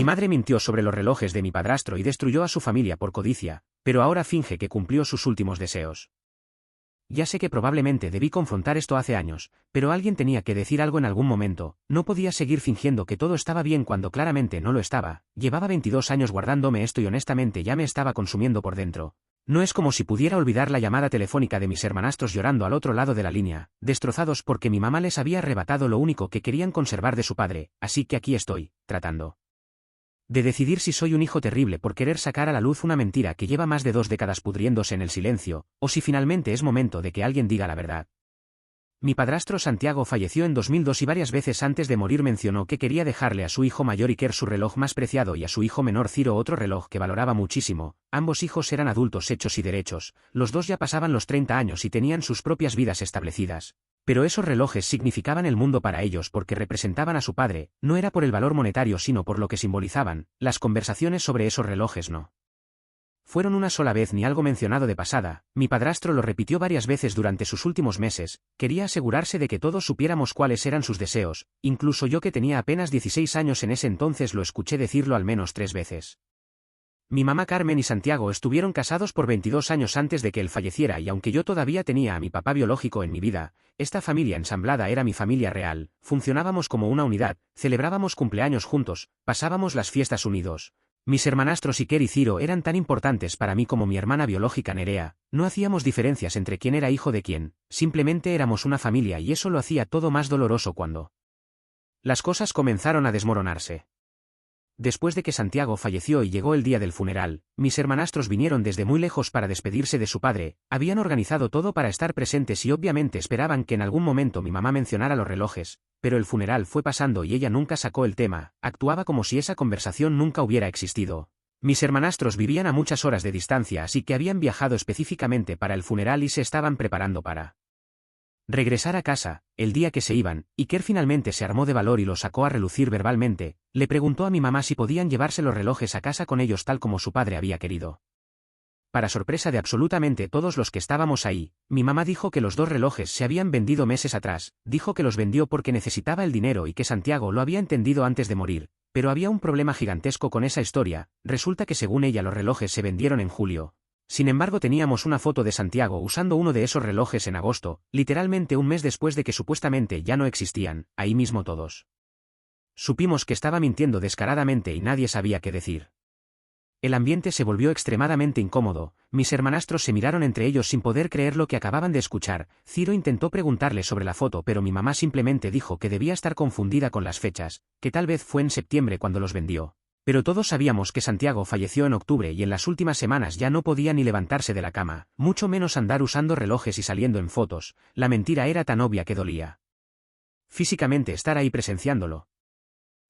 Mi madre mintió sobre los relojes de mi padrastro y destruyó a su familia por codicia, pero ahora finge que cumplió sus últimos deseos. Ya sé que probablemente debí confrontar esto hace años, pero alguien tenía que decir algo en algún momento. No podía seguir fingiendo que todo estaba bien cuando claramente no lo estaba. Llevaba 22 años guardándome esto y honestamente ya me estaba consumiendo por dentro. No es como si pudiera olvidar la llamada telefónica de mis hermanastros llorando al otro lado de la línea, destrozados porque mi mamá les había arrebatado lo único que querían conservar de su padre, así que aquí estoy, tratando de decidir si soy un hijo terrible por querer sacar a la luz una mentira que lleva más de 2 décadas pudriéndose en el silencio, o si finalmente es momento de que alguien diga la verdad. Mi padrastro Santiago falleció en 2002 y varias veces antes de morir mencionó que quería dejarle a su hijo mayor Iker su reloj más preciado y a su hijo menor Ciro otro reloj que valoraba muchísimo. Ambos hijos eran adultos hechos y derechos, los dos ya pasaban los 30 años y tenían sus propias vidas establecidas. Pero esos relojes significaban el mundo para ellos porque representaban a su padre, no era por el valor monetario sino por lo que simbolizaban. Las conversaciones sobre esos relojes no fueron una sola vez ni algo mencionado de pasada. Mi padrastro lo repitió varias veces durante sus últimos meses, quería asegurarse de que todos supiéramos cuáles eran sus deseos, incluso yo que tenía apenas 16 años en ese entonces lo escuché decirlo al menos 3 veces. Mi mamá Carmen y Santiago estuvieron casados por 22 años antes de que él falleciera y aunque yo todavía tenía a mi papá biológico en mi vida, esta familia ensamblada era mi familia real, funcionábamos como una unidad, celebrábamos cumpleaños juntos, pasábamos las fiestas unidos. Mis hermanastros Iker y Ciro eran tan importantes para mí como mi hermana biológica Nerea, no hacíamos diferencias entre quién era hijo de quién, simplemente éramos una familia y eso lo hacía todo más doloroso cuando las cosas comenzaron a desmoronarse. Después de que Santiago falleció y llegó el día del funeral, mis hermanastros vinieron desde muy lejos para despedirse de su padre, habían organizado todo para estar presentes y obviamente esperaban que en algún momento mi mamá mencionara los relojes, pero el funeral fue pasando y ella nunca sacó el tema, actuaba como si esa conversación nunca hubiera existido. Mis hermanastros vivían a muchas horas de distancia así que habían viajado específicamente para el funeral y se estaban preparando para regresar a casa. El día que se iban, Iker finalmente se armó de valor y lo sacó a relucir verbalmente, le preguntó a mi mamá si podían llevarse los relojes a casa con ellos tal como su padre había querido. Para sorpresa de absolutamente todos los que estábamos ahí, mi mamá dijo que los 2 relojes se habían vendido meses atrás, dijo que los vendió porque necesitaba el dinero y que Santiago lo había entendido antes de morir, pero había un problema gigantesco con esa historia, resulta que según ella los relojes se vendieron en julio. Sin embargo teníamos una foto de Santiago usando uno de esos relojes en agosto, literalmente un mes después de que supuestamente ya no existían, ahí mismo todos supimos que estaba mintiendo descaradamente y nadie sabía qué decir. El ambiente se volvió extremadamente incómodo, mis hermanastros se miraron entre ellos sin poder creer lo que acababan de escuchar. Ciro intentó preguntarle sobre la foto pero mi mamá simplemente dijo que debía estar confundida con las fechas, que tal vez fue en septiembre cuando los vendió. Pero todos sabíamos que Santiago falleció en octubre y en las últimas semanas ya no podía ni levantarse de la cama, mucho menos andar usando relojes y saliendo en fotos, la mentira era tan obvia que dolía físicamente estar ahí presenciándolo.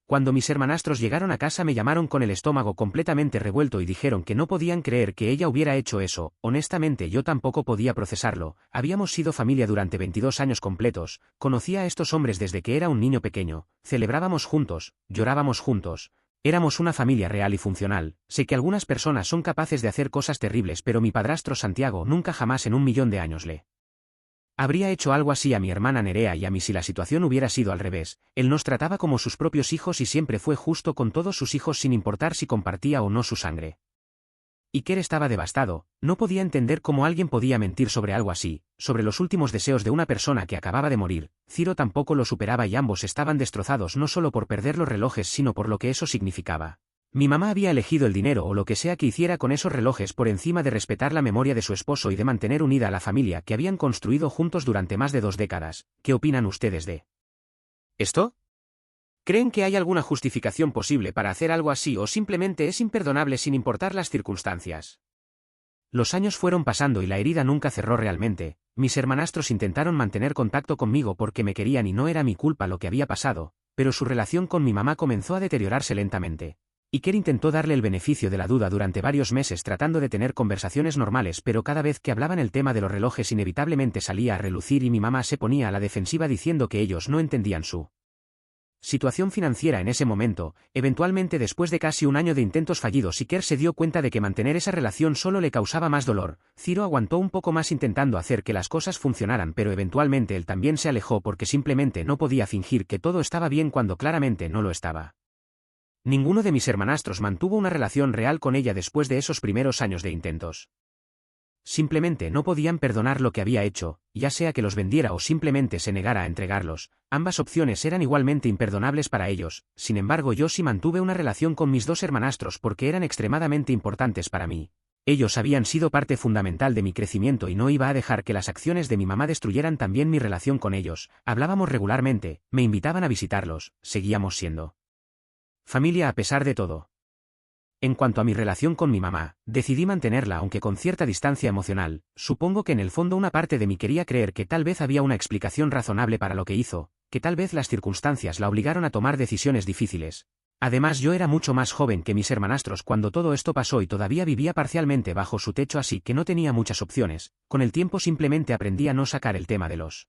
Cuando mis hermanastros llegaron a casa me llamaron con el estómago completamente revuelto y dijeron que no podían creer que ella hubiera hecho eso. Honestamente yo tampoco podía procesarlo, habíamos sido familia durante 22 años completos, conocía a estos hombres desde que era un niño pequeño, celebrábamos juntos, llorábamos juntos. Éramos una familia real y funcional. Sé que algunas personas son capaces de hacer cosas terribles pero mi padrastro Santiago nunca jamás en 1.000.000 de años le habría hecho algo así a mi hermana Nerea y a mí si la situación hubiera sido al revés. Él nos trataba como sus propios hijos y siempre fue justo con todos sus hijos sin importar si compartía o no su sangre. Iker estaba devastado, no podía entender cómo alguien podía mentir sobre algo así, sobre los últimos deseos de una persona que acababa de morir. Ciro tampoco lo superaba y ambos estaban destrozados no solo por perder los relojes sino por lo que eso significaba. Mi mamá había elegido el dinero o lo que sea que hiciera con esos relojes por encima de respetar la memoria de su esposo y de mantener unida a la familia que habían construido juntos durante más de 2 décadas. ¿Qué opinan ustedes de esto? ¿Creen que hay alguna justificación posible para hacer algo así o simplemente es imperdonable sin importar las circunstancias? Los años fueron pasando y la herida nunca cerró realmente. Mis hermanastros intentaron mantener contacto conmigo porque me querían y no era mi culpa lo que había pasado, pero su relación con mi mamá comenzó a deteriorarse lentamente. Iker intentó darle el beneficio de la duda durante varios meses tratando de tener conversaciones normales pero cada vez que hablaban el tema de los relojes inevitablemente salía a relucir y mi mamá se ponía a la defensiva diciendo que ellos no entendían su situación financiera en ese momento. Eventualmente después de casi un año de intentos fallidos Iker se dio cuenta de que mantener esa relación solo le causaba más dolor. Ciro aguantó un poco más intentando hacer que las cosas funcionaran pero eventualmente él también se alejó porque simplemente no podía fingir que todo estaba bien cuando claramente no lo estaba. Ninguno de mis hermanastros mantuvo una relación real con ella después de esos primeros años de intentos. Simplemente no podían perdonar lo que había hecho, ya sea que los vendiera o simplemente se negara a entregarlos. Ambas opciones eran igualmente imperdonables para ellos. Sin embargo, yo sí mantuve una relación con mis dos hermanastros porque eran extremadamente importantes para mí. Ellos habían sido parte fundamental de mi crecimiento y no iba a dejar que las acciones de mi mamá destruyeran también mi relación con ellos. Hablábamos regularmente, me invitaban a visitarlos, seguíamos siendo familia a pesar de todo. En cuanto a mi relación con mi mamá, decidí mantenerla aunque con cierta distancia emocional. Supongo que en el fondo una parte de mí quería creer que tal vez había una explicación razonable para lo que hizo, que tal vez las circunstancias la obligaron a tomar decisiones difíciles. Además, yo era mucho más joven que mis hermanastros cuando todo esto pasó y todavía vivía parcialmente bajo su techo, así que no tenía muchas opciones. Con el tiempo simplemente aprendí a no sacar el tema de los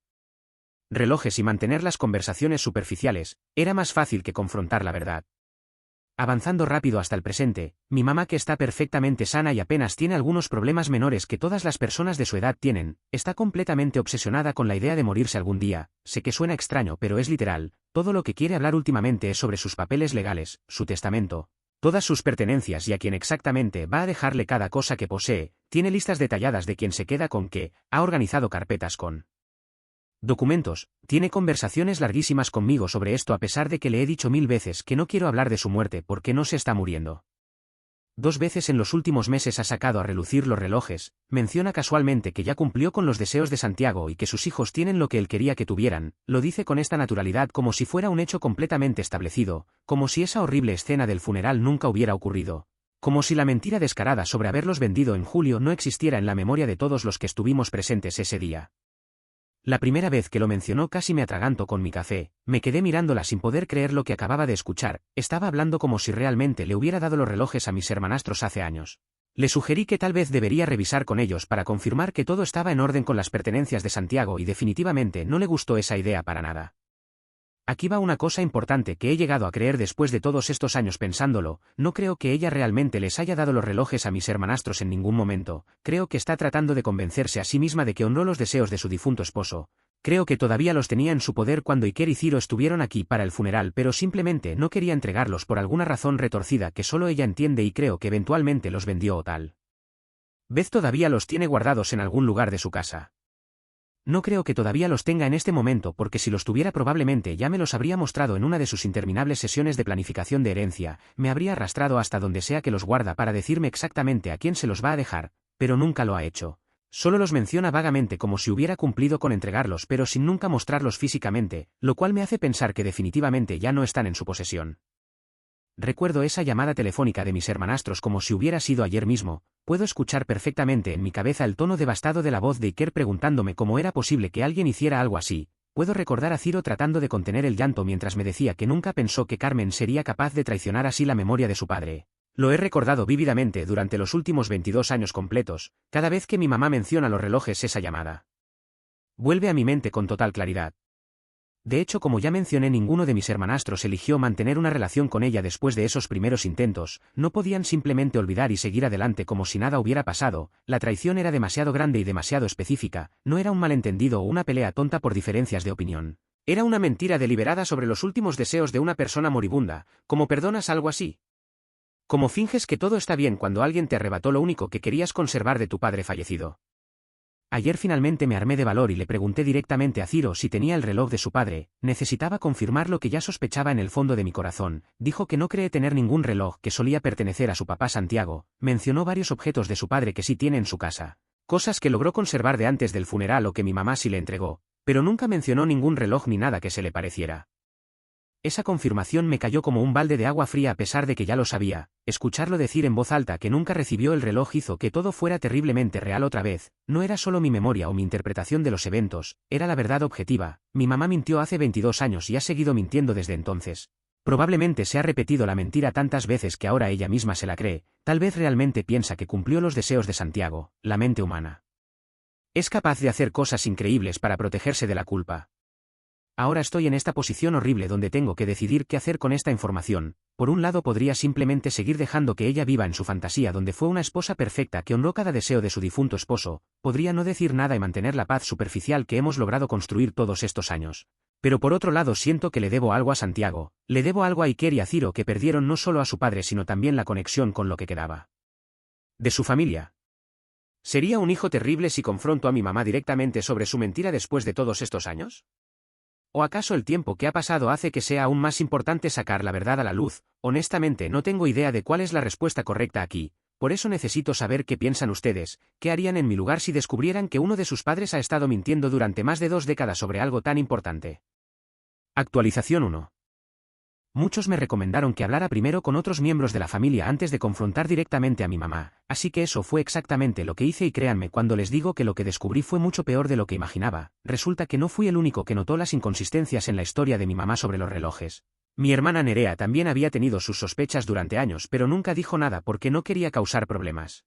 relojes y mantener las conversaciones superficiales. Era más fácil que confrontar la verdad. Avanzando rápido hasta el presente, mi mamá, que está perfectamente sana y apenas tiene algunos problemas menores que todas las personas de su edad tienen, está completamente obsesionada con la idea de morirse algún día. Sé que suena extraño, pero es literal. Todo lo que quiere hablar últimamente es sobre sus papeles legales, su testamento, todas sus pertenencias y a quién exactamente va a dejarle cada cosa que posee. Tiene listas detalladas de quién se queda con qué, ha organizado carpetas con documentos, tiene conversaciones larguísimas conmigo sobre esto a pesar de que le he dicho 1000 veces que no quiero hablar de su muerte porque no se está muriendo. 2 veces en los últimos meses ha sacado a relucir los relojes, menciona casualmente que ya cumplió con los deseos de Santiago y que sus hijos tienen lo que él quería que tuvieran. Lo dice con esta naturalidad como si fuera un hecho completamente establecido, como si esa horrible escena del funeral nunca hubiera ocurrido. Como si la mentira descarada sobre haberlos vendido en julio no existiera en la memoria de todos los que estuvimos presentes ese día. La primera vez que lo mencionó casi me atraganto con mi café, me quedé mirándola sin poder creer lo que acababa de escuchar. Estaba hablando como si realmente le hubiera dado los relojes a mis hermanastros hace años. Le sugerí que tal vez debería revisar con ellos para confirmar que todo estaba en orden con las pertenencias de Santiago y definitivamente no le gustó esa idea para nada. Aquí va una cosa importante que he llegado a creer después de todos estos años pensándolo. No creo que ella realmente les haya dado los relojes a mis hermanastros en ningún momento. Creo que está tratando de convencerse a sí misma de que honró los deseos de su difunto esposo. Creo que todavía los tenía en su poder cuando Iker y Ciro estuvieron aquí para el funeral, pero simplemente no quería entregarlos por alguna razón retorcida que solo ella entiende, y creo que eventualmente los vendió o tal vez todavía los tiene guardados en algún lugar de su casa. No creo que todavía los tenga en este momento, porque si los tuviera probablemente ya me los habría mostrado en una de sus interminables sesiones de planificación de herencia. Me habría arrastrado hasta donde sea que los guarda para decirme exactamente a quién se los va a dejar, pero nunca lo ha hecho. Solo los menciona vagamente como si hubiera cumplido con entregarlos, pero sin nunca mostrarlos físicamente, lo cual me hace pensar que definitivamente ya no están en su posesión. Recuerdo esa llamada telefónica de mis hermanastros como si hubiera sido ayer mismo. Puedo escuchar perfectamente en mi cabeza el tono devastado de la voz de Iker preguntándome cómo era posible que alguien hiciera algo así. Puedo recordar a Ciro tratando de contener el llanto mientras me decía que nunca pensó que Carmen sería capaz de traicionar así la memoria de su padre. Lo he recordado vívidamente durante los últimos 22 años completos, cada vez que mi mamá menciona los relojes esa llamada vuelve a mi mente con total claridad. De hecho, como ya mencioné, ninguno de mis hermanastros eligió mantener una relación con ella después de esos primeros intentos. No podían simplemente olvidar y seguir adelante como si nada hubiera pasado. La traición era demasiado grande y demasiado específica. No era un malentendido o una pelea tonta por diferencias de opinión. Era una mentira deliberada sobre los últimos deseos de una persona moribunda. ¿Cómo perdonas algo así? ¿Cómo finges que todo está bien cuando alguien te arrebató lo único que querías conservar de tu padre fallecido? Ayer finalmente me armé de valor y le pregunté directamente a Ciro si tenía el reloj de su padre. Necesitaba confirmar lo que ya sospechaba en el fondo de mi corazón. Dijo que no cree tener ningún reloj que solía pertenecer a su papá Santiago. Mencionó varios objetos de su padre que sí tiene en su casa. Cosas que logró conservar de antes del funeral o que mi mamá sí le entregó. Pero nunca mencionó ningún reloj ni nada que se le pareciera. Esa confirmación me cayó como un balde de agua fría a pesar de que ya lo sabía. Escucharlo decir en voz alta que nunca recibió el reloj hizo que todo fuera terriblemente real otra vez. No era solo mi memoria o mi interpretación de los eventos, era la verdad objetiva. Mi mamá mintió hace 22 años y ha seguido mintiendo desde entonces. Probablemente se ha repetido la mentira tantas veces que ahora ella misma se la cree. Tal vez realmente piensa que cumplió los deseos de Santiago. La mente humana es capaz de hacer cosas increíbles para protegerse de la culpa. Ahora estoy en esta posición horrible donde tengo que decidir qué hacer con esta información. Por un lado podría simplemente seguir dejando que ella viva en su fantasía donde fue una esposa perfecta que honró cada deseo de su difunto esposo, podría no decir nada y mantener la paz superficial que hemos logrado construir todos estos años. Pero por otro lado siento que le debo algo a Santiago, le debo algo a Iker y a Ciro que perdieron no solo a su padre sino también la conexión con lo que quedaba de su familia. ¿Sería un hijo terrible si confronto a mi mamá directamente sobre su mentira después de todos estos años? ¿O acaso el tiempo que ha pasado hace que sea aún más importante sacar la verdad a la luz? Honestamente no tengo idea de cuál es la respuesta correcta aquí, por eso necesito saber qué piensan ustedes, qué harían en mi lugar si descubrieran que uno de sus padres ha estado mintiendo durante más de 2 décadas sobre algo tan importante. Actualización 1. Muchos me recomendaron que hablara primero con otros miembros de la familia antes de confrontar directamente a mi mamá, así que eso fue exactamente lo que hice y créanme cuando les digo que lo que descubrí fue mucho peor de lo que imaginaba. Resulta que no fui el único que notó las inconsistencias en la historia de mi mamá sobre los relojes. Mi hermana Nerea también había tenido sus sospechas durante años pero nunca dijo nada porque no quería causar problemas.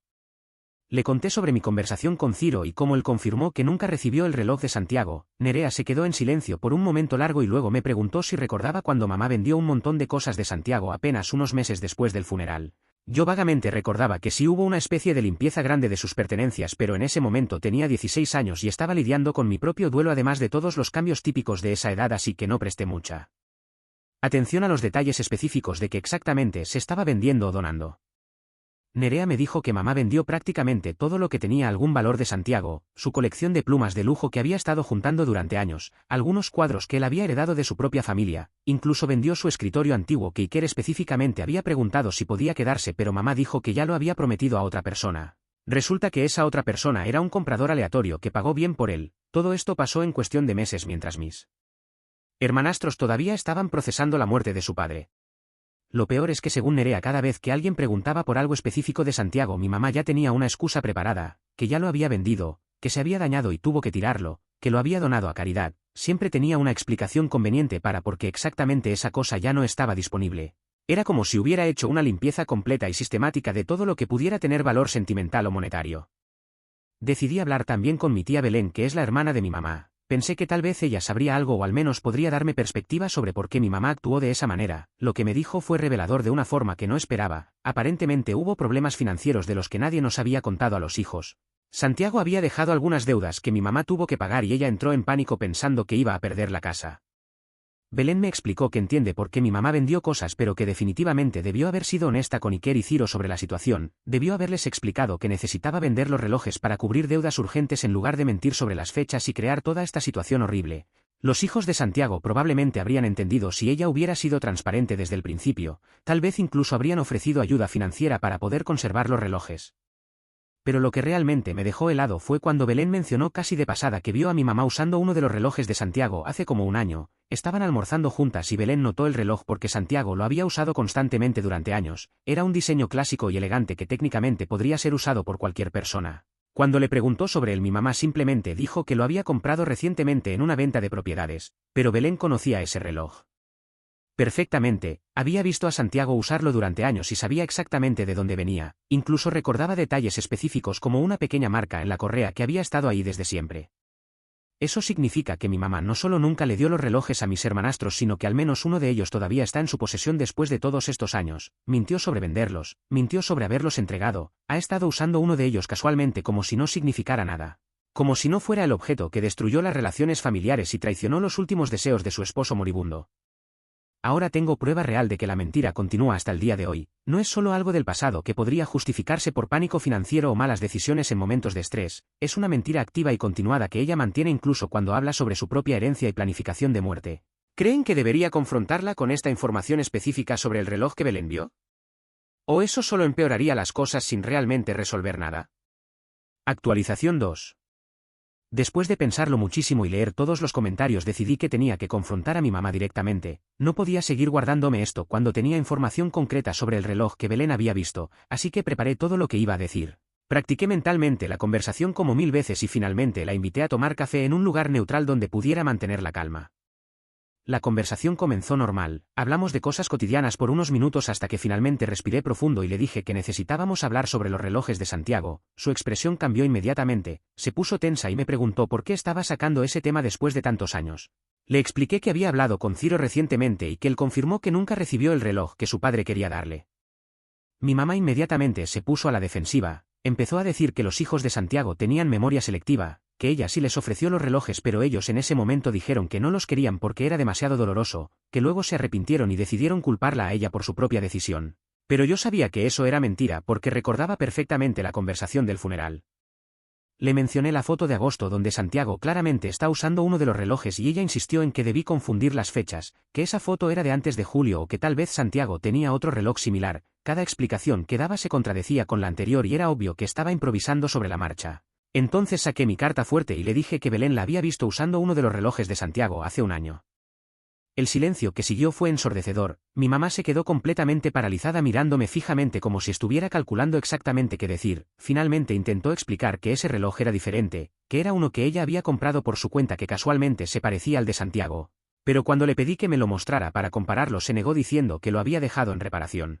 Le conté sobre mi conversación con Ciro y cómo él confirmó que nunca recibió el reloj de Santiago. Nerea se quedó en silencio por un momento largo y luego me preguntó si recordaba cuando mamá vendió un montón de cosas de Santiago apenas unos meses después del funeral. Yo vagamente recordaba que sí hubo una especie de limpieza grande de sus pertenencias pero en ese momento tenía 16 años y estaba lidiando con mi propio duelo además de todos los cambios típicos de esa edad así que no presté mucha atención a los detalles específicos de qué exactamente se estaba vendiendo o donando. Nerea me dijo que mamá vendió prácticamente todo lo que tenía algún valor de Santiago, su colección de plumas de lujo que había estado juntando durante años, algunos cuadros que él había heredado de su propia familia, incluso vendió su escritorio antiguo que Iker específicamente había preguntado si podía quedarse pero mamá dijo que ya lo había prometido a otra persona. Resulta que esa otra persona era un comprador aleatorio que pagó bien por él. Todo esto pasó en cuestión de meses mientras mis hermanastros todavía estaban procesando la muerte de su padre. Lo peor es que según Nerea cada vez que alguien preguntaba por algo específico de Santiago mi mamá ya tenía una excusa preparada, que ya lo había vendido, que se había dañado y tuvo que tirarlo, que lo había donado a caridad, siempre tenía una explicación conveniente para por qué exactamente esa cosa ya no estaba disponible. Era como si hubiera hecho una limpieza completa y sistemática de todo lo que pudiera tener valor sentimental o monetario. Decidí hablar también con mi tía Belén que es la hermana de mi mamá. Pensé que tal vez ella sabría algo o al menos podría darme perspectiva sobre por qué mi mamá actuó de esa manera. Lo que me dijo fue revelador de una forma que no esperaba. Aparentemente hubo problemas financieros de los que nadie nos había contado a los hijos. Santiago había dejado algunas deudas que mi mamá tuvo que pagar y ella entró en pánico pensando que iba a perder la casa. Belén me explicó que entiende por qué mi mamá vendió cosas pero que definitivamente debió haber sido honesta con Iker y Ciro sobre la situación, debió haberles explicado que necesitaba vender los relojes para cubrir deudas urgentes en lugar de mentir sobre las fechas y crear toda esta situación horrible. Los hijos de Santiago probablemente habrían entendido si ella hubiera sido transparente desde el principio, tal vez incluso habrían ofrecido ayuda financiera para poder conservar los relojes. Pero lo que realmente me dejó helado fue cuando Belén mencionó casi de pasada que vio a mi mamá usando uno de los relojes de Santiago hace como un año. Estaban almorzando juntas y Belén notó el reloj porque Santiago lo había usado constantemente durante años. Era un diseño clásico y elegante que técnicamente podría ser usado por cualquier persona. Cuando le preguntó sobre él mi mamá simplemente dijo que lo había comprado recientemente en una venta de propiedades, pero Belén conocía ese reloj perfectamente, había visto a Santiago usarlo durante años y sabía exactamente de dónde venía, incluso recordaba detalles específicos como una pequeña marca en la correa que había estado ahí desde siempre. Eso significa que mi mamá no solo nunca le dio los relojes a mis hermanastros sino que al menos uno de ellos todavía está en su posesión después de todos estos años, mintió sobre venderlos, mintió sobre haberlos entregado, ha estado usando uno de ellos casualmente como si no significara nada. Como si no fuera el objeto que destruyó las relaciones familiares y traicionó los últimos deseos de su esposo moribundo. Ahora tengo prueba real de que la mentira continúa hasta el día de hoy. No es solo algo del pasado que podría justificarse por pánico financiero o malas decisiones en momentos de estrés, es una mentira activa y continuada que ella mantiene incluso cuando habla sobre su propia herencia y planificación de muerte. ¿Creen que debería confrontarla con esta información específica sobre el reloj que Belén vio? ¿O eso solo empeoraría las cosas sin realmente resolver nada? Actualización 2. Después de pensarlo muchísimo y leer todos los comentarios decidí que tenía que confrontar a mi mamá directamente. No podía seguir guardándome esto cuando tenía información concreta sobre el reloj que Belén había visto, así que preparé todo lo que iba a decir. Practiqué mentalmente la conversación como 1000 veces y finalmente la invité a tomar café en un lugar neutral donde pudiera mantener la calma. La conversación comenzó normal, hablamos de cosas cotidianas por unos minutos hasta que finalmente respiré profundo y le dije que necesitábamos hablar sobre los relojes de Santiago. Su expresión cambió inmediatamente, se puso tensa y me preguntó por qué estaba sacando ese tema después de tantos años. Le expliqué que había hablado con Ciro recientemente y que él confirmó que nunca recibió el reloj que su padre quería darle. Mi mamá inmediatamente se puso a la defensiva, empezó a decir que los hijos de Santiago tenían memoria selectiva, que ella sí les ofreció los relojes pero ellos en ese momento dijeron que no los querían porque era demasiado doloroso, que luego se arrepintieron y decidieron culparla a ella por su propia decisión. Pero yo sabía que eso era mentira porque recordaba perfectamente la conversación del funeral. Le mencioné la foto de agosto donde Santiago claramente está usando uno de los relojes y ella insistió en que debí confundir las fechas, que esa foto era de antes de julio o que tal vez Santiago tenía otro reloj similar. Cada explicación que daba se contradecía con la anterior y era obvio que estaba improvisando sobre la marcha. Entonces saqué mi carta fuerte y le dije que Belén la había visto usando uno de los relojes de Santiago hace un año. El silencio que siguió fue ensordecedor, mi mamá se quedó completamente paralizada mirándome fijamente como si estuviera calculando exactamente qué decir. Finalmente intentó explicar que ese reloj era diferente, que era uno que ella había comprado por su cuenta que casualmente se parecía al de Santiago. Pero cuando le pedí que me lo mostrara para compararlo se negó diciendo que lo había dejado en reparación.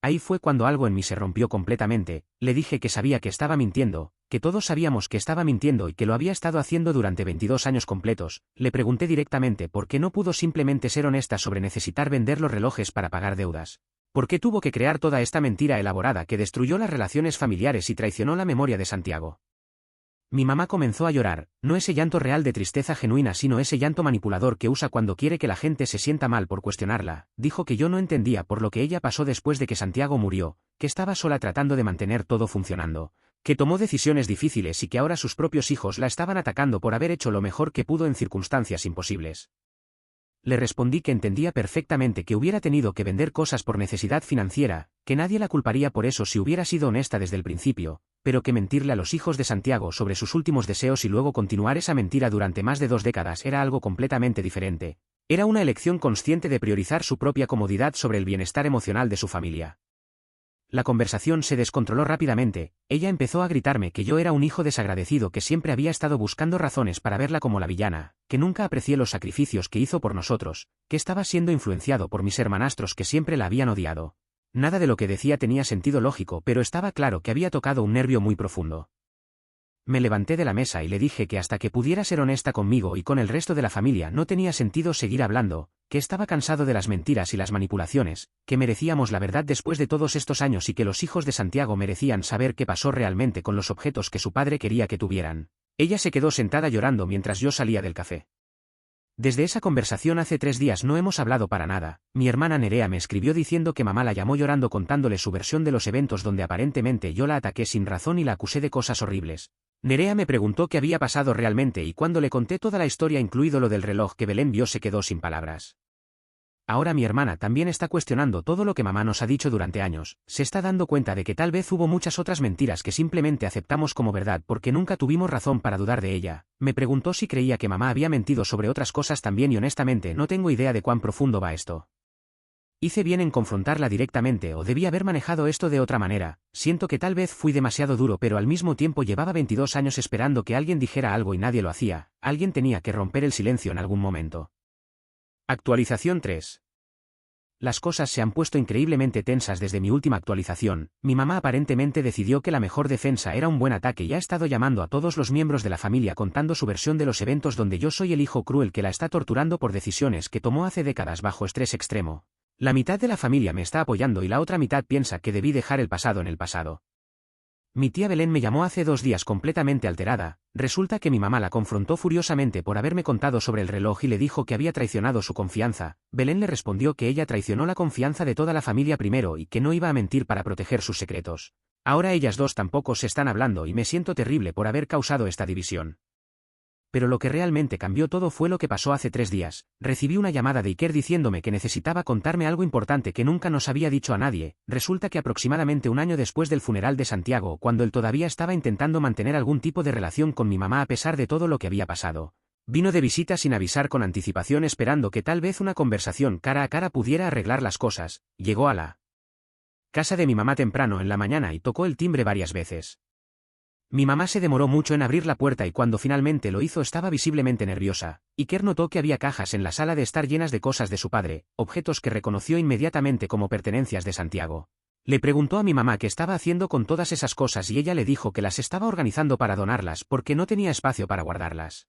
Ahí fue cuando algo en mí se rompió completamente, le dije que sabía que estaba mintiendo, que todos sabíamos que estaba mintiendo y que lo había estado haciendo durante 22 años completos. Le pregunté directamente por qué no pudo simplemente ser honesta sobre necesitar vender los relojes para pagar deudas. ¿Por qué tuvo que crear toda esta mentira elaborada que destruyó las relaciones familiares y traicionó la memoria de Santiago? Mi mamá comenzó a llorar, no ese llanto real de tristeza genuina sino ese llanto manipulador que usa cuando quiere que la gente se sienta mal por cuestionarla. Dijo que yo no entendía por lo que ella pasó después de que Santiago murió, que estaba sola tratando de mantener todo funcionando, que tomó decisiones difíciles y que ahora sus propios hijos la estaban atacando por haber hecho lo mejor que pudo en circunstancias imposibles. Le respondí que entendía perfectamente que hubiera tenido que vender cosas por necesidad financiera, que nadie la culparía por eso si hubiera sido honesta desde el principio, pero que mentirle a los hijos de Santiago sobre sus últimos deseos y luego continuar esa mentira durante más de 2 décadas era algo completamente diferente. Era una elección consciente de priorizar su propia comodidad sobre el bienestar emocional de su familia. La conversación se descontroló rápidamente, ella empezó a gritarme que yo era un hijo desagradecido que siempre había estado buscando razones para verla como la villana, que nunca aprecié los sacrificios que hizo por nosotros, que estaba siendo influenciado por mis hermanastros que siempre la habían odiado. Nada de lo que decía tenía sentido lógico, pero estaba claro que había tocado un nervio muy profundo. Me levanté de la mesa y le dije que hasta que pudiera ser honesta conmigo y con el resto de la familia no tenía sentido seguir hablando, que estaba cansado de las mentiras y las manipulaciones, que merecíamos la verdad después de todos estos años y que los hijos de Santiago merecían saber qué pasó realmente con los objetos que su padre quería que tuvieran. Ella se quedó sentada llorando mientras yo salía del café. Desde esa conversación hace 3 días no hemos hablado para nada. Mi hermana Nerea me escribió diciendo que mamá la llamó llorando contándole su versión de los eventos donde aparentemente yo la ataqué sin razón y la acusé de cosas horribles. Nerea me preguntó qué había pasado realmente y cuando le conté toda la historia incluido lo del reloj que Belén vio se quedó sin palabras. Ahora mi hermana también está cuestionando todo lo que mamá nos ha dicho durante años, se está dando cuenta de que tal vez hubo muchas otras mentiras que simplemente aceptamos como verdad porque nunca tuvimos razón para dudar de ella. Me preguntó si creía que mamá había mentido sobre otras cosas también y honestamente no tengo idea de cuán profundo va esto. Hice bien en confrontarla directamente o debí haber manejado esto de otra manera. Siento que tal vez fui demasiado duro pero al mismo tiempo llevaba 22 años esperando que alguien dijera algo y nadie lo hacía. Alguien tenía que romper el silencio en algún momento. Actualización 3. Las cosas se han puesto increíblemente tensas desde mi última actualización. Mi mamá aparentemente decidió que la mejor defensa era un buen ataque y ha estado llamando a todos los miembros de la familia contando su versión de los eventos donde yo soy el hijo cruel que la está torturando por decisiones que tomó hace décadas bajo estrés extremo. La mitad de la familia me está apoyando y la otra mitad piensa que debí dejar el pasado en el pasado. Mi tía Belén me llamó hace 2 días completamente alterada. Resulta que mi mamá la confrontó furiosamente por haberme contado sobre el reloj y le dijo que había traicionado su confianza. Belén le respondió que ella traicionó la confianza de toda la familia primero y que no iba a mentir para proteger sus secretos. Ahora ellas dos tampoco se están hablando y me siento terrible por haber causado esta división. Pero lo que realmente cambió todo fue lo que pasó hace 3 días. Recibí una llamada de Iker diciéndome que necesitaba contarme algo importante que nunca nos había dicho a nadie. Resulta que aproximadamente un año después del funeral de Santiago, cuando él todavía estaba intentando mantener algún tipo de relación con mi mamá a pesar de todo lo que había pasado, vino de visita sin avisar con anticipación esperando que tal vez una conversación cara a cara pudiera arreglar las cosas. Llegó a la casa de mi mamá temprano en la mañana y tocó el timbre varias veces. Mi mamá se demoró mucho en abrir la puerta y cuando finalmente lo hizo estaba visiblemente nerviosa. Iker notó que había cajas en la sala de estar llenas de cosas de su padre, objetos que reconoció inmediatamente como pertenencias de Santiago. Le preguntó a mi mamá qué estaba haciendo con todas esas cosas y ella le dijo que las estaba organizando para donarlas porque no tenía espacio para guardarlas.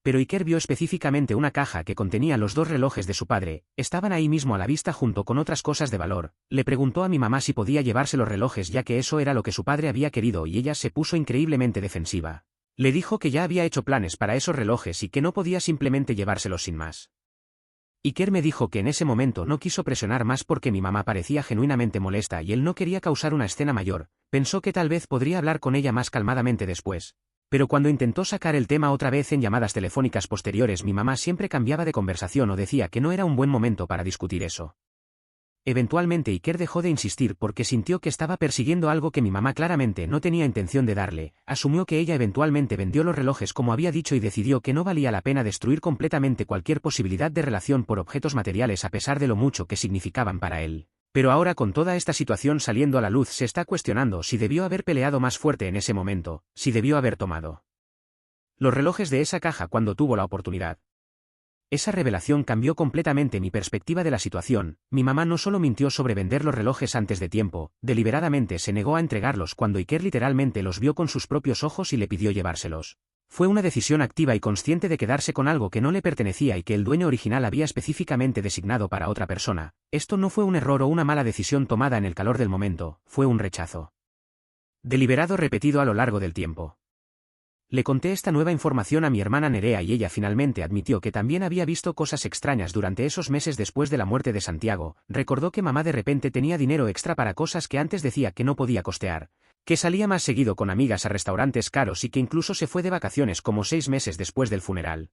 Pero Iker vio específicamente una caja que contenía los 2 relojes de su padre, estaban ahí mismo a la vista junto con otras cosas de valor. Le preguntó a mi mamá si podía llevarse los relojes ya que eso era lo que su padre había querido y ella se puso increíblemente defensiva. Le dijo que ya había hecho planes para esos relojes y que no podía simplemente llevárselos sin más. Iker me dijo que en ese momento no quiso presionar más porque mi mamá parecía genuinamente molesta y él no quería causar una escena mayor, pensó que tal vez podría hablar con ella más calmadamente después. Pero cuando intentó sacar el tema otra vez en llamadas telefónicas posteriores mi mamá siempre cambiaba de conversación o decía que no era un buen momento para discutir eso. Eventualmente Iker dejó de insistir porque sintió que estaba persiguiendo algo que mi mamá claramente no tenía intención de darle, asumió que ella eventualmente vendió los relojes como había dicho y decidió que no valía la pena destruir completamente cualquier posibilidad de relación por objetos materiales a pesar de lo mucho que significaban para él. Pero ahora con toda esta situación saliendo a la luz se está cuestionando si debió haber peleado más fuerte en ese momento, si debió haber tomado los relojes de esa caja cuando tuvo la oportunidad. Esa revelación cambió completamente mi perspectiva de la situación. Mi mamá no solo mintió sobre vender los relojes antes de tiempo, deliberadamente se negó a entregarlos cuando Iker literalmente los vio con sus propios ojos y le pidió llevárselos. Fue una decisión activa y consciente de quedarse con algo que no le pertenecía y que el dueño original había específicamente designado para otra persona. Esto no fue un error o una mala decisión tomada en el calor del momento, fue un rechazo deliberado repetido a lo largo del tiempo. Le conté esta nueva información a mi hermana Nerea y ella finalmente admitió que también había visto cosas extrañas durante esos meses después de la muerte de Santiago. Recordó que mamá de repente tenía dinero extra para cosas que antes decía que no podía costear, que salía más seguido con amigas a restaurantes caros y que incluso se fue de vacaciones como 6 meses después del funeral.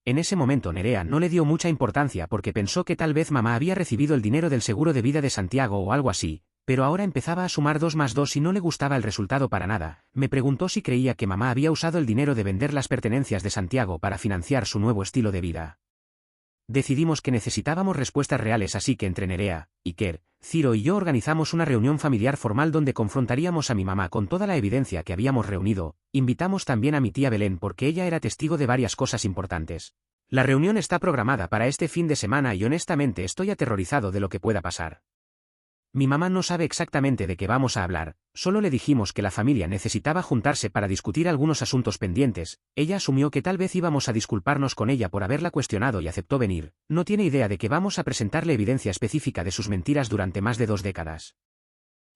En ese momento Nerea no le dio mucha importancia porque pensó que tal vez mamá había recibido el dinero del seguro de vida de Santiago o algo así. Pero ahora empezaba a sumar 2 más 2 y no le gustaba el resultado para nada. Me preguntó si creía que mamá había usado el dinero de vender las pertenencias de Santiago para financiar su nuevo estilo de vida. Decidimos que necesitábamos respuestas reales así que entre Nerea, Iker, Ciro y yo organizamos una reunión familiar formal donde confrontaríamos a mi mamá con toda la evidencia que habíamos reunido. Invitamos también a mi tía Belén porque ella era testigo de varias cosas importantes. La reunión está programada para este fin de semana y honestamente estoy aterrorizado de lo que pueda pasar. Mi mamá no sabe exactamente de qué vamos a hablar, solo le dijimos que la familia necesitaba juntarse para discutir algunos asuntos pendientes. Ella asumió que tal vez íbamos a disculparnos con ella por haberla cuestionado y aceptó venir. No tiene idea de que vamos a presentarle evidencia específica de sus mentiras durante más de 2 décadas.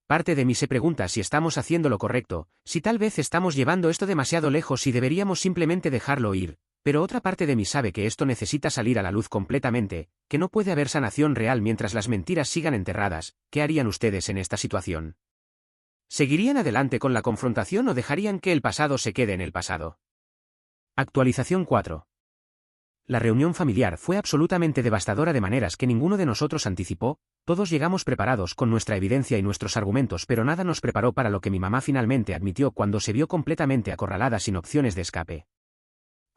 Parte de mí se pregunta si estamos haciendo lo correcto, si tal vez estamos llevando esto demasiado lejos y deberíamos simplemente dejarlo ir. Pero otra parte de mí sabe que esto necesita salir a la luz completamente, que no puede haber sanación real mientras las mentiras sigan enterradas. ¿Qué harían ustedes en esta situación? ¿Seguirían adelante con la confrontación o dejarían que el pasado se quede en el pasado? Actualización 4. La reunión familiar fue absolutamente devastadora de maneras que ninguno de nosotros anticipó. Todos llegamos preparados con nuestra evidencia y nuestros argumentos, pero nada nos preparó para lo que mi mamá finalmente admitió cuando se vio completamente acorralada sin opciones de escape.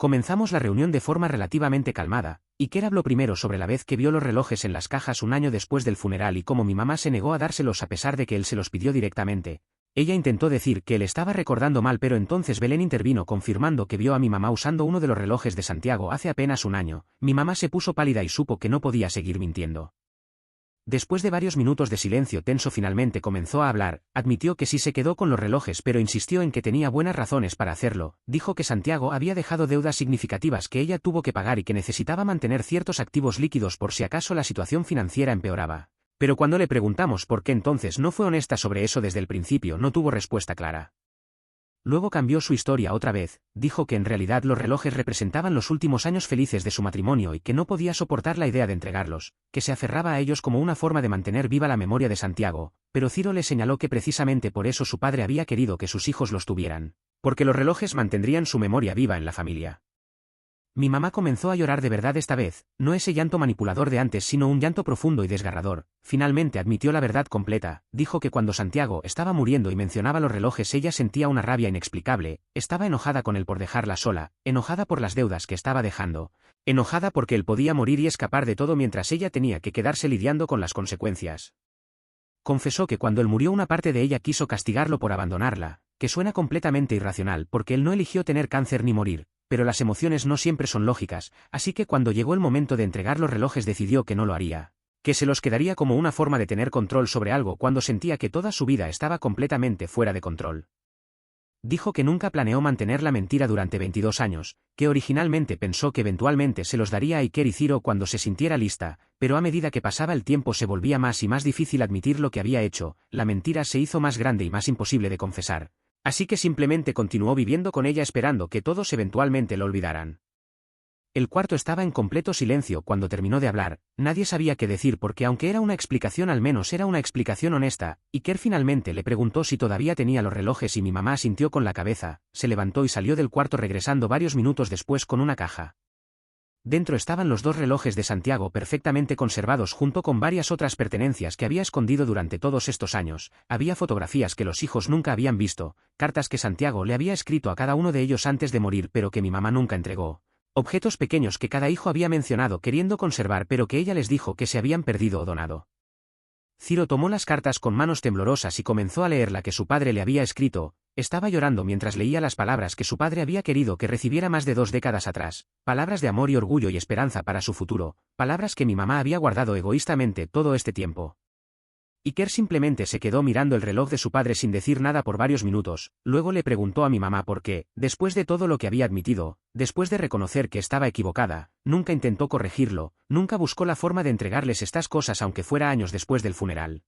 Comenzamos la reunión de forma relativamente calmada. Iker habló primero sobre la vez que vio los relojes en las cajas un año después del funeral y cómo mi mamá se negó a dárselos a pesar de que él se los pidió directamente. Ella intentó decir que él estaba recordando mal, pero entonces Belén intervino confirmando que vio a mi mamá usando uno de los relojes de Santiago hace apenas un año. Mi mamá se puso pálida y supo que no podía seguir mintiendo. Después de varios minutos de silencio tenso finalmente comenzó a hablar, admitió que sí se quedó con los relojes pero insistió en que tenía buenas razones para hacerlo, dijo que Santiago había dejado deudas significativas que ella tuvo que pagar y que necesitaba mantener ciertos activos líquidos por si acaso la situación financiera empeoraba. Pero cuando le preguntamos por qué entonces no fue honesta sobre eso desde el principio no tuvo respuesta clara. Luego cambió su historia otra vez, dijo que en realidad los relojes representaban los últimos años felices de su matrimonio y que no podía soportar la idea de entregarlos, que se aferraba a ellos como una forma de mantener viva la memoria de Santiago, pero Ciro le señaló que precisamente por eso su padre había querido que sus hijos los tuvieran, porque los relojes mantendrían su memoria viva en la familia. Mi mamá comenzó a llorar de verdad esta vez, no ese llanto manipulador de antes sino un llanto profundo y desgarrador. Finalmente admitió la verdad completa, dijo que cuando Santiago estaba muriendo y mencionaba los relojes ella sentía una rabia inexplicable, estaba enojada con él por dejarla sola, enojada por las deudas que estaba dejando, enojada porque él podía morir y escapar de todo mientras ella tenía que quedarse lidiando con las consecuencias. Confesó que cuando él murió una parte de ella quiso castigarlo por abandonarla. que suena completamente irracional porque él no eligió tener cáncer ni morir, pero las emociones no siempre son lógicas, así que cuando llegó el momento de entregar los relojes decidió que no lo haría, que se los quedaría como una forma de tener control sobre algo cuando sentía que toda su vida estaba completamente fuera de control. Dijo que nunca planeó mantener la mentira durante 22 años, que originalmente pensó que eventualmente se los daría a Iker y Ciro cuando se sintiera lista, pero a medida que pasaba el tiempo se volvía más y más difícil admitir lo que había hecho, la mentira se hizo más grande y más imposible de confesar. Así que simplemente continuó viviendo con ella esperando que todos eventualmente lo olvidaran. El cuarto estaba en completo silencio cuando terminó de hablar, nadie sabía qué decir porque aunque era una explicación al menos era una explicación honesta, Iker finalmente le preguntó si todavía tenía los relojes y mi mamá asintió con la cabeza, se levantó y salió del cuarto regresando varios minutos después con una caja. Dentro estaban los 2 relojes de Santiago perfectamente conservados junto con varias otras pertenencias que había escondido durante todos estos años, había fotografías que los hijos nunca habían visto, cartas que Santiago le había escrito a cada uno de ellos antes de morir pero que mi mamá nunca entregó. Objetos pequeños que cada hijo había mencionado queriendo conservar pero que ella les dijo que se habían perdido o donado. Ciro tomó las cartas con manos temblorosas y comenzó a leer la que su padre le había escrito, estaba llorando mientras leía las palabras que su padre había querido que recibiera más de 2 décadas atrás, palabras de amor y orgullo y esperanza para su futuro, palabras que mi mamá había guardado egoístamente todo este tiempo. Iker simplemente se quedó mirando el reloj de su padre sin decir nada por varios minutos, luego le preguntó a mi mamá por qué, después de todo lo que había admitido, después de reconocer que estaba equivocada, nunca intentó corregirlo, nunca buscó la forma de entregarles estas cosas aunque fuera años después del funeral.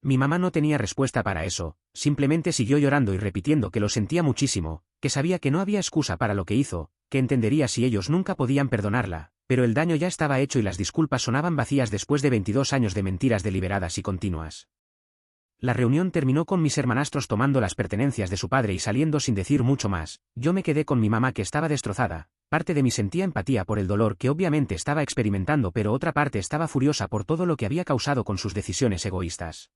Mi mamá no tenía respuesta para eso, simplemente siguió llorando y repitiendo que lo sentía muchísimo, que sabía que no había excusa para lo que hizo, que entendería si ellos nunca podían perdonarla, pero el daño ya estaba hecho y las disculpas sonaban vacías después de 22 años de mentiras deliberadas y continuas. La reunión terminó con mis hermanastros tomando las pertenencias de su padre y saliendo sin decir mucho más, yo me quedé con mi mamá que estaba destrozada, parte de mí sentía empatía por el dolor que obviamente estaba experimentando pero otra parte estaba furiosa por todo lo que había causado con sus decisiones egoístas.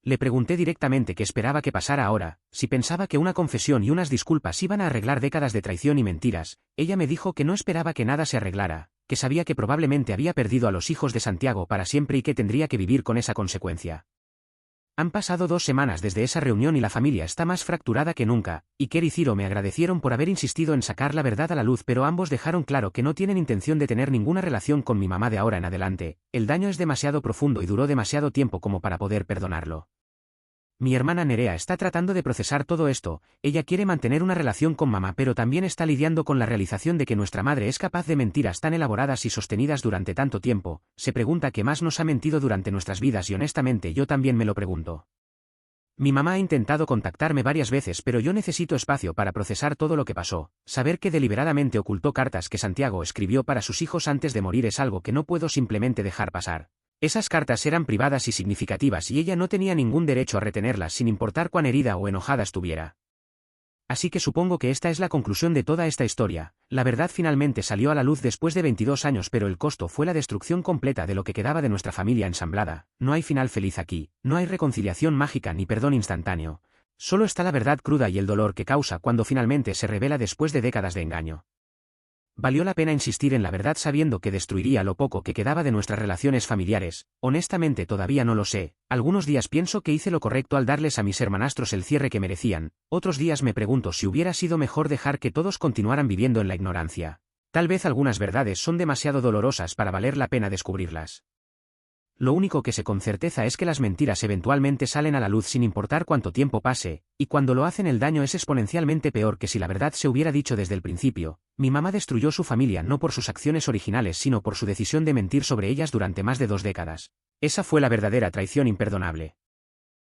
Le pregunté directamente qué esperaba que pasara ahora, si pensaba que una confesión y unas disculpas iban a arreglar décadas de traición y mentiras, ella me dijo que no esperaba que nada se arreglara, que sabía que probablemente había perdido a los hijos de Santiago para siempre y que tendría que vivir con esa consecuencia. Han pasado 2 semanas desde esa reunión y la familia está más fracturada que nunca, Iker y Ciro me agradecieron por haber insistido en sacar la verdad a la luz pero ambos dejaron claro que no tienen intención de tener ninguna relación con mi mamá de ahora en adelante, el daño es demasiado profundo y duró demasiado tiempo como para poder perdonarlo. Mi hermana Nerea está tratando de procesar todo esto, ella quiere mantener una relación con mamá pero también está lidiando con la realización de que nuestra madre es capaz de mentiras tan elaboradas y sostenidas durante tanto tiempo, se pregunta qué más nos ha mentido durante nuestras vidas y honestamente yo también me lo pregunto. Mi mamá ha intentado contactarme varias veces pero yo necesito espacio para procesar todo lo que pasó, saber que deliberadamente ocultó cartas que Santiago escribió para sus hijos antes de morir es algo que no puedo simplemente dejar pasar. Esas cartas eran privadas y significativas y ella no tenía ningún derecho a retenerlas sin importar cuán herida o enojada estuviera. Así que supongo que esta es la conclusión de toda esta historia, la verdad finalmente salió a la luz después de 22 años pero el costo fue la destrucción completa de lo que quedaba de nuestra familia ensamblada, no hay final feliz aquí, no hay reconciliación mágica ni perdón instantáneo, solo está la verdad cruda y el dolor que causa cuando finalmente se revela después de décadas de engaño. Valió la pena insistir en la verdad sabiendo que destruiría lo poco que quedaba de nuestras relaciones familiares, honestamente todavía no lo sé, algunos días pienso que hice lo correcto al darles a mis hermanastros el cierre que merecían, otros días me pregunto si hubiera sido mejor dejar que todos continuaran viviendo en la ignorancia. Tal vez algunas verdades son demasiado dolorosas para valer la pena descubrirlas. Lo único que sé con certeza es que las mentiras eventualmente salen a la luz sin importar cuánto tiempo pase, y cuando lo hacen el daño es exponencialmente peor que si la verdad se hubiera dicho desde el principio. Mi mamá destruyó su familia no por sus acciones originales sino por su decisión de mentir sobre ellas durante más de 2 décadas. Esa fue la verdadera traición imperdonable.